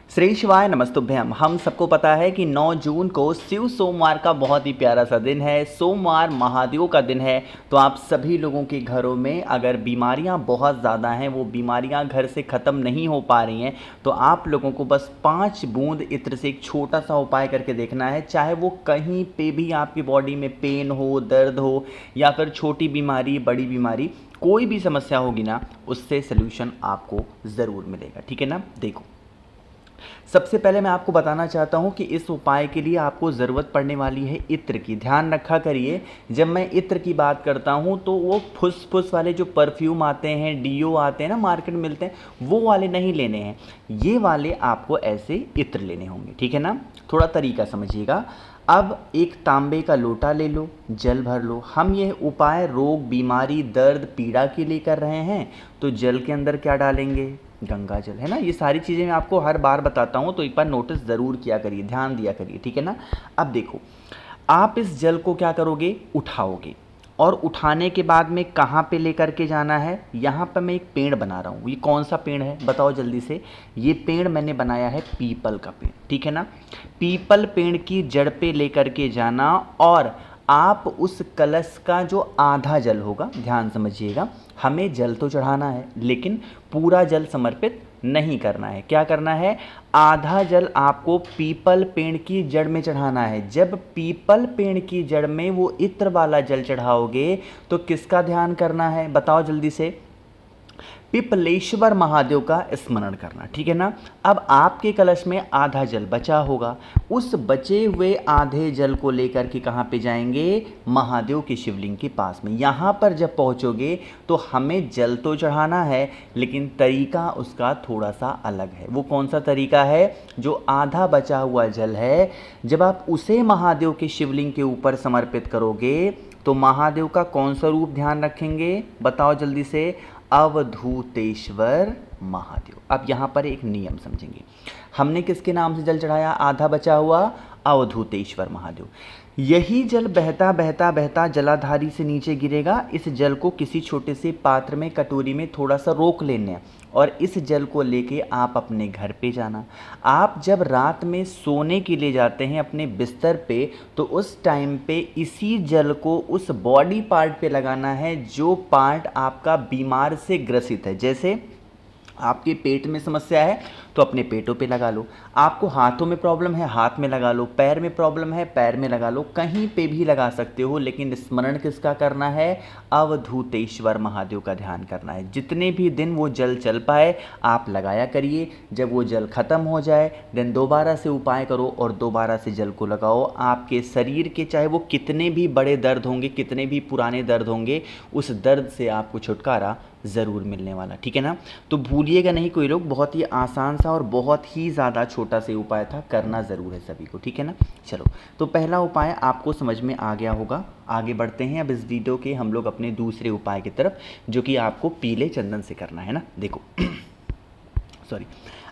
श्री शिवाय नमस्तुभ्यम। हम सबको पता है कि 9 जून को शिव सोमवार का बहुत ही प्यारा सा दिन है। सोमवार महादेव का दिन है। तो आप सभी लोगों के घरों में अगर बीमारियां बहुत ज़्यादा हैं, वो बीमारियां घर से ख़त्म नहीं हो पा रही हैं, तो आप लोगों को बस 5 बूंद इत्र से एक छोटा सा उपाय करके देखना है। चाहे वो कहीं पे भी आपकी बॉडी में पेन हो, दर्द हो, या फिर छोटी बीमारी, बड़ी बीमारी, कोई भी समस्या होगी ना, उससे सल्यूशन आपको ज़रूर मिलेगा। ठीक है ना। देखो, सबसे पहले मैं आपको बताना चाहता हूं कि इस उपाय के लिए आपको ज़रूरत पड़ने वाली है इत्र की। ध्यान रखा करिए, जब मैं इत्र की बात करता हूं तो वो फुस फुस वाले जो परफ्यूम आते हैं, डीओ आते हैं ना, मार्केट में मिलते हैं, वो वाले नहीं लेने हैं। ये वाले आपको ऐसे इत्र लेने होंगे। ठीक है ना। थोड़ा तरीका समझिएगा। अब एक तांबे का लोटा ले लो, जल भर लो। हम ये उपाय रोग, बीमारी, दर्द, पीड़ा के लिए कर रहे हैं, तो जल के अंदर क्या डालेंगे? गंगा जल, है ना। ये सारी चीज़ें मैं आपको हर बार बताता हूँ, तो एक बार नोटिस ज़रूर किया करिए, ध्यान दिया करिए। ठीक है ना। अब देखो, आप इस जल को क्या करोगे? उठाओगे। और उठाने के बाद में कहाँ पे लेकर के जाना है? यहाँ पर मैं एक पेड़ बना रहा हूँ। ये कौन सा पेड़ है बताओ जल्दी से। ये पेड़ मैंने बनाया है पीपल का पेड़। ठीक है ना। पीपल पेड़ की जड़ पे लेकर के जाना, और आप उस कलश का जो आधा जल होगा, ध्यान समझिएगा, हमें जल तो चढ़ाना है लेकिन पूरा जल समर्पित नहीं करना है। क्या करना है? आधा जल आपको पीपल पेड़ की जड़ में चढ़ाना है। जब पीपल पेड़ की जड़ में वो इत्र वाला जल चढ़ाओगे तो किसका ध्यान करना है बताओ जल्दी से? पिपलेश्वर महादेव का स्मरण करना। ठीक है ना। अब आपके कलश में आधा जल बचा होगा, उस बचे हुए आधे जल को लेकर के कहाँ पे जाएंगे? महादेव के शिवलिंग के पास में। यहाँ पर जब पहुँचोगे तो हमें जल तो चढ़ाना है, लेकिन तरीका उसका थोड़ा सा अलग है। वो कौन सा तरीका है? जो आधा बचा हुआ जल है, जब आप उसे महादेव के शिवलिंग के ऊपर समर्पित करोगे तो महादेव का कौन सा रूप ध्यान रखेंगे बताओ जल्दी से? अवधूतेश्वर महादेव। अब यहाँ पर एक नियम समझेंगे। हमने किसके नाम से जल चढ़ाया आधा बचा हुआ? अवधूतेश्वर महादेव। यही जल बहता बहता बहता जलाधारी से नीचे गिरेगा। इस जल को किसी छोटे से पात्र में, कटोरी में थोड़ा सा रोक लेना है, और इस जल को लेके आप अपने घर पे जाना। आप जब रात में सोने के लिए जाते हैं अपने बिस्तर पे, तो उस टाइम पे इसी जल को उस बॉडी पार्ट पे लगाना है जो पार्ट आपका बीमार से ग्रसित है। जैसे आपके पेट में समस्या है तो अपने पेटों पे लगा लो, आपको हाथों में प्रॉब्लम है हाथ में लगा लो, पैर में प्रॉब्लम है पैर में लगा लो, कहीं पे भी लगा सकते हो, लेकिन स्मरण किसका करना है? अवधूतेश्वर महादेव का ध्यान करना है। जितने भी दिन वो जल चल पाए आप लगाया करिए। जब वो जल खत्म हो जाए देन दोबारा से उपाय करो और दोबारा से जल को लगाओ। आपके शरीर के चाहे वो कितने भी बड़े दर्द होंगे, कितने भी पुराने दर्द होंगे, उस दर्द से आपको छुटकारा ज़रूर मिलने वाला। ठीक है ना। तो भूलिएगा नहीं कोई लोग, बहुत ही आसान सा और बहुत ही ज़्यादा छोटा सा उपाय था, करना ज़रूर है सभी को। ठीक है ना। चलो, तो पहला उपाय आपको समझ में आ गया होगा। आगे बढ़ते हैं अब इस वीडियो के हम लोग अपने दूसरे उपाय की तरफ, जो कि आपको पीले चंदन से करना है ना। देखो सॉरी,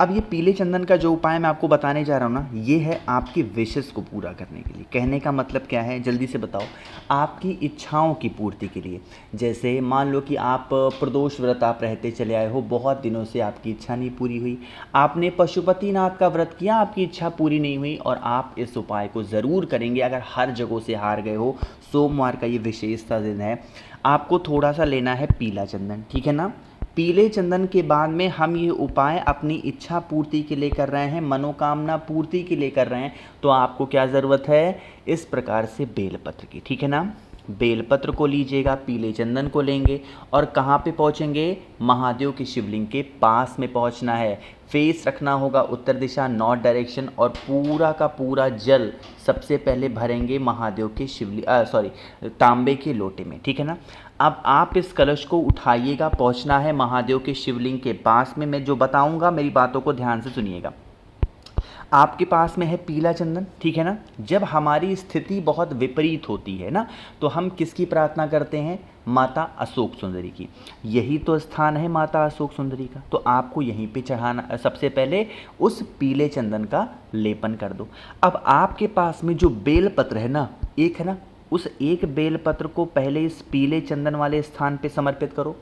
अब ये पीले चंदन का जो उपाय मैं आपको बताने जा रहा हूँ ना, ये है आपकी विशेष को पूरा करने के लिए। कहने का मतलब क्या है जल्दी से बताओ? आपकी इच्छाओं की पूर्ति के लिए। जैसे मान लो कि आप प्रदोष व्रत आप रहते चले आए हो, बहुत दिनों से आपकी इच्छा नहीं पूरी हुई, आपने पशुपतिनाथ का व्रत किया, आपकी इच्छा पूरी नहीं हुई, और आप इस उपाय को ज़रूर करेंगे। अगर हर जगह से हार गए हो, सोमवार का ये विशेषता दिन है, आपको थोड़ा सा लेना है पीला चंदन। ठीक है ना। पीले चंदन के बाद में हम ये उपाय अपनी इच्छा पूर्ति के लिए कर रहे हैं, मनोकामना पूर्ति के लिए कर रहे हैं, तो आपको क्या ज़रूरत है? इस प्रकार से बेलपत्र की। ठीक है ना। बेलपत्र को लीजिएगा, पीले चंदन को लेंगे, और कहाँ पे पहुँचेंगे? महादेव के शिवलिंग के पास में पहुँचना है। फेस रखना होगा उत्तर दिशा, नॉर्थ डायरेक्शन, और पूरा का पूरा जल सबसे पहले भरेंगे महादेव के तांबे के लोटे में। ठीक है ना। अब आप इस कलश को उठाइएगा, पहुंचना है महादेव के शिवलिंग के पास में। मैं जो बताऊंगा मेरी बातों को ध्यान से सुनिएगा। आपके पास में है पीला चंदन। ठीक है ना। जब हमारी स्थिति बहुत विपरीत होती है ना, तो हम किसकी प्रार्थना करते हैं? माता अशोक सुंदरी की। यही तो स्थान है माता अशोक सुंदरी का, तो आपको यहीं पे चढ़ाना। सबसे पहले उस पीले चंदन का लेपन कर दो। अब आपके पास में जो बेलपत्र है ना, एक है ना, उस एक बेलपत्र को पहले इस पीले चंदन वाले स्थान पे समर्पित करो।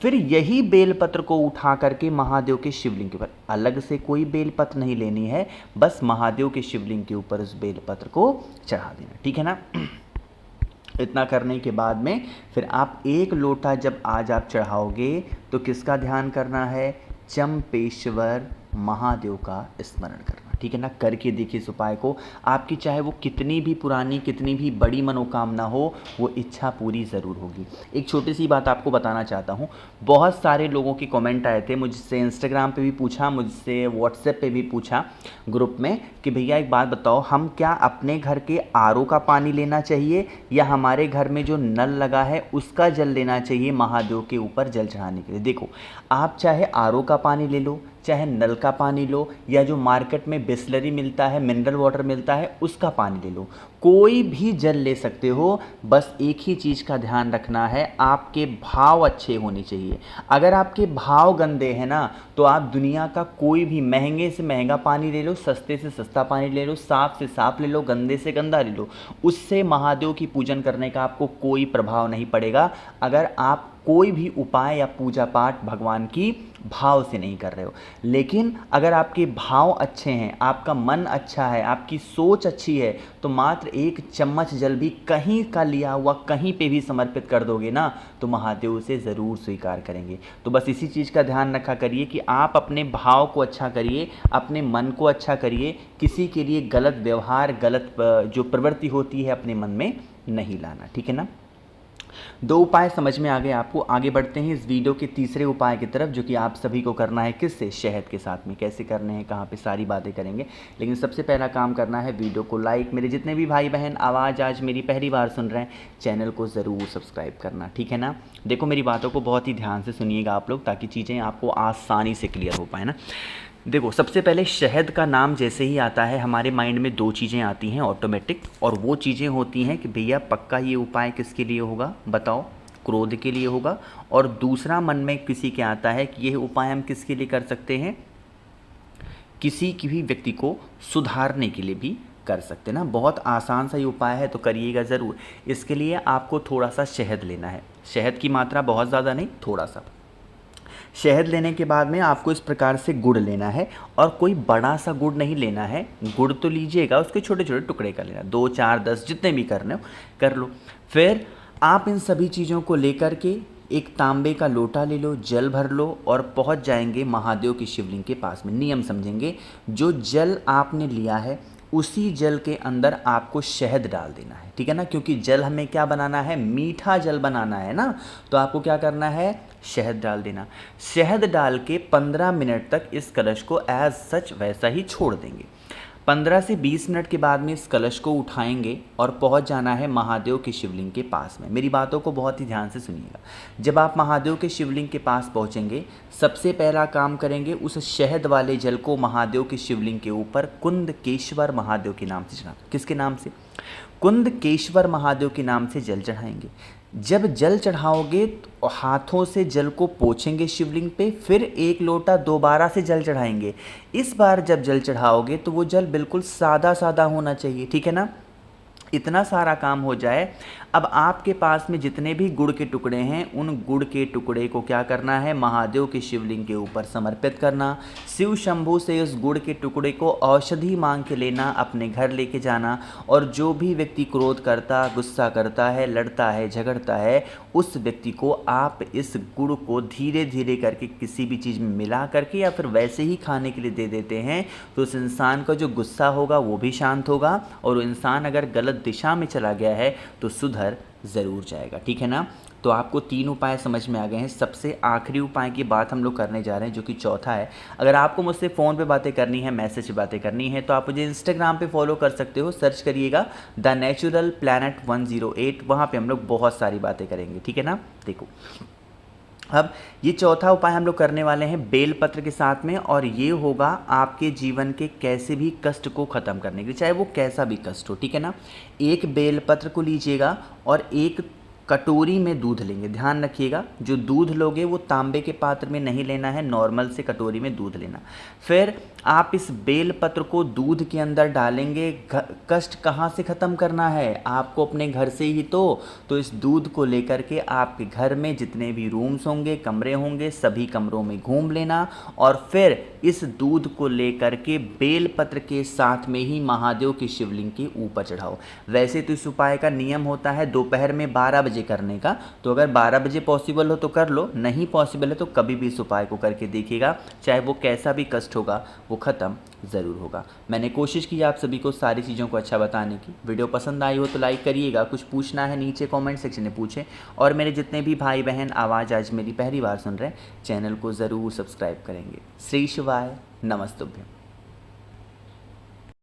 फिर यही बेलपत्र को उठा करके महादेव के शिवलिंग के ऊपर, अलग से कोई बेलपत्र नहीं लेनी है, बस महादेव के शिवलिंग के ऊपर उस बेलपत्र को चढ़ा देना, ठीक है ना। इतना करने के बाद में फिर आप 1 लोटा जब आज आप चढ़ाओगे तो किसका ध्यान करना है, चंपेश्वर महादेव का स्मरण करना, ठीक है ना। करके देखिए इस उपाय को, आपकी चाहे वो कितनी भी पुरानी कितनी भी बड़ी मनोकामना हो, वो इच्छा पूरी ज़रूर होगी। एक छोटी सी बात आपको बताना चाहता हूँ, बहुत सारे लोगों के कमेंट आए थे, मुझसे इंस्टाग्राम पे भी पूछा, मुझसे व्हाट्सएप पे भी पूछा ग्रुप में कि भैया एक बात बताओ, हम क्या अपने घर के आरओ का पानी लेना चाहिए या हमारे घर में जो नल लगा है उसका जल लेना चाहिए महादेव के ऊपर जल चढ़ाने के लिए। देखो, आप चाहे आरओ का पानी ले लो, चाहे नल का पानी लो, या जो मार्केट में बिस्लरी मिलता है, मिनरल वाटर मिलता है, उसका पानी ले लो, कोई भी जल ले सकते हो। बस एक ही चीज़ का ध्यान रखना है, आपके भाव अच्छे होने चाहिए। अगर आपके भाव गंदे हैं ना, तो आप दुनिया का कोई भी महंगे से महंगा पानी ले लो, सस्ते से सस्ता पानी ले लो, साफ से साफ ले लो, गंदे से गंदा ले लो, उससे महादेव की पूजन करने का आपको कोई प्रभाव नहीं पड़ेगा। अगर आप कोई भी उपाय या पूजा पाठ भगवान की भाव से नहीं कर रहे हो। लेकिन अगर आपके भाव अच्छे हैं, आपका मन अच्छा है, आपकी सोच अच्छी है, तो मात्र 1 चम्मच जल भी कहीं का लिया हुआ कहीं पे भी समर्पित कर दोगे ना, तो महादेव उसे ज़रूर स्वीकार करेंगे। तो बस इसी चीज़ का ध्यान रखा करिए कि आप अपने भाव को अच्छा करिए, अपने मन को अच्छा करिए, किसी के लिए गलत व्यवहार, गलत जो प्रवृत्ति होती है अपने मन में नहीं लाना, ठीक है ना। 2 उपाय समझ में आ गए आपको। आगे बढ़ते हैं इस वीडियो के तीसरे उपाय की तरफ, जो कि आप सभी को करना है किससे, शहद के साथ में। कैसे करने हैं, कहाँ पे, सारी बातें करेंगे, लेकिन सबसे पहला काम करना है वीडियो को लाइक। मेरे जितने भी भाई बहन आवाज़ आज मेरी पहली बार सुन रहे हैं, चैनल को ज़रूर सब्सक्राइब करना, ठीक है ना। देखो मेरी बातों को बहुत ही ध्यान से सुनिएगा आप लोग, ताकि चीज़ें आपको आसानी से क्लियर हो पाए ना। देखो, सबसे पहले शहद का नाम जैसे ही आता है हमारे माइंड में 2 चीज़ें आती हैं ऑटोमेटिक, और वो चीज़ें होती हैं कि भैया पक्का ये उपाय किसके लिए होगा, बताओ, क्रोध के लिए होगा। और दूसरा मन में किसी के आता है कि यह उपाय हम किसके लिए कर सकते हैं, किसी की भी व्यक्ति को सुधारने के लिए भी कर सकते हैं ना। बहुत आसान सा ये उपाय है, तो करिएगा ज़रूर। इसके लिए आपको थोड़ा सा शहद लेना है, शहद की मात्रा बहुत ज़्यादा नहीं, थोड़ा सा। शहद लेने के बाद में आपको इस प्रकार से गुड़ लेना है, और कोई बड़ा सा गुड़ नहीं लेना है, गुड़ तो लीजिएगा, उसके छोटे छोटे टुकड़े कर लेना, 2, 4, 10 जितने भी करने हो कर लो। फिर आप इन सभी चीज़ों को लेकर के एक तांबे का लोटा ले लो, जल भर लो, और पहुंच जाएंगे महादेव की शिवलिंग के पास में। नियम समझेंगे, जो जल आपने लिया है उसी जल के अंदर आपको शहद डाल देना है, ठीक है ना। क्योंकि जल हमें क्या बनाना है, मीठा जल बनाना है ना, तो आपको क्या करना है, शहद डाल देना। शहद डाल के 15 मिनट तक इस कलश को एज सच वैसा ही छोड़ देंगे। 15 से 20 मिनट के बाद में इस कलश को उठाएंगे और पहुंच जाना है महादेव के शिवलिंग के पास में। मेरी बातों को बहुत ही ध्यान से सुनिएगा। जब आप महादेव के शिवलिंग के पास पहुंचेंगे, सबसे पहला काम करेंगे, उस शहद वाले जल को महादेव के शिवलिंग के ऊपर कुंदकेश्वर महादेव के नाम से चढ़ाना। किसके नाम से, कुंदकेश्वर महादेव के नाम से जल चढ़ाएंगे। जब जल चढ़ाओगे तो हाथों से जल को पोंछेंगे शिवलिंग पे, फिर 1 लोटा दोबारा से जल चढ़ाएंगे। इस बार जब जल चढ़ाओगे तो वो जल बिल्कुल सादा सादा होना चाहिए, ठीक है ना। इतना सारा काम हो जाए, अब आपके पास में जितने भी गुड़ के टुकड़े हैं, उन गुड़ के टुकड़े को क्या करना है, महादेव के शिवलिंग के ऊपर समर्पित करना। शिव शंभू से उस गुड़ के टुकड़े को औषधि मांग के लेना, अपने घर लेके जाना, और जो भी व्यक्ति क्रोध करता, गुस्सा करता है, लड़ता है, झगड़ता है, उस व्यक्ति को आप इस गुड़ को धीरे धीरे करके किसी भी चीज़ में मिला करके या फिर वैसे ही खाने के लिए दे देते हैं, तो उस इंसान का जो गुस्सा होगा वो भी शांत होगा, और वो इंसान अगर गलत दिशा में चला गया है तो सुधर ज़रूर जाएगा, ठीक है ना। तो आपको 3 उपाय समझ में आ गए हैं। सबसे आखिरी उपाय की बात हम लोग करने जा रहे हैं, जो कि चौथा है। अगर आपको मुझसे फ़ोन पे बातें करनी है, मैसेज पे बातें करनी है, तो आप मुझे इंस्टाग्राम पे फॉलो कर सकते हो, सर्च करिएगा द नेचुरल प्लैनेट 108, वहाँ पे हम लोग बहुत सारी बातें करेंगे, ठीक है ना। देखो, अब ये चौथा उपाय हम लोग करने वाले हैं बेलपत्र के साथ में, और ये होगा आपके जीवन के कैसे भी कष्ट को ख़त्म करने के लिए, चाहे वो कैसा भी कष्ट हो, ठीक है ना। एक बेलपत्र को लीजिएगा और एक कटोरी में दूध लेंगे। ध्यान रखिएगा, जो दूध लोगे वो तांबे के पात्र में नहीं लेना है, नॉर्मल से कटोरी में दूध लेना। फिर आप इस बेल पत्र को दूध के अंदर डालेंगे। कष्ट कहाँ से ख़त्म करना है आपको, अपने घर से ही तो इस दूध को लेकर के आपके घर में जितने भी रूम्स होंगे, कमरे होंगे, सभी कमरों में घूम लेना और फिर इस दूध को लेकर के बेल पत्र के साथ में ही महादेव के शिवलिंग के ऊपर चढ़ाओ। वैसे तो इस उपाय का नियम होता है दोपहर में 12 बजे करने का, तो अगर 12 बजे पॉसिबल हो तो कर लो, नहीं पॉसिबल है तो कभी भी इस उपाय को करके देखिएगा, चाहे वो कैसा भी कष्ट होगा वो ख़त्म ज़रूर होगा। मैंने कोशिश की आप सभी को सारी चीज़ों को अच्छा बताने की। वीडियो पसंद आई हो तो लाइक करिएगा, कुछ पूछना है नीचे कमेंट सेक्शन में पूछें, और मेरे जितने भी भाई बहन आवाज़ आज मेरी पहली बार सुन रहे हैं चैनल को ज़रूर सब्सक्राइब करेंगे। श्री शिवाय नमस्तुभ्यं।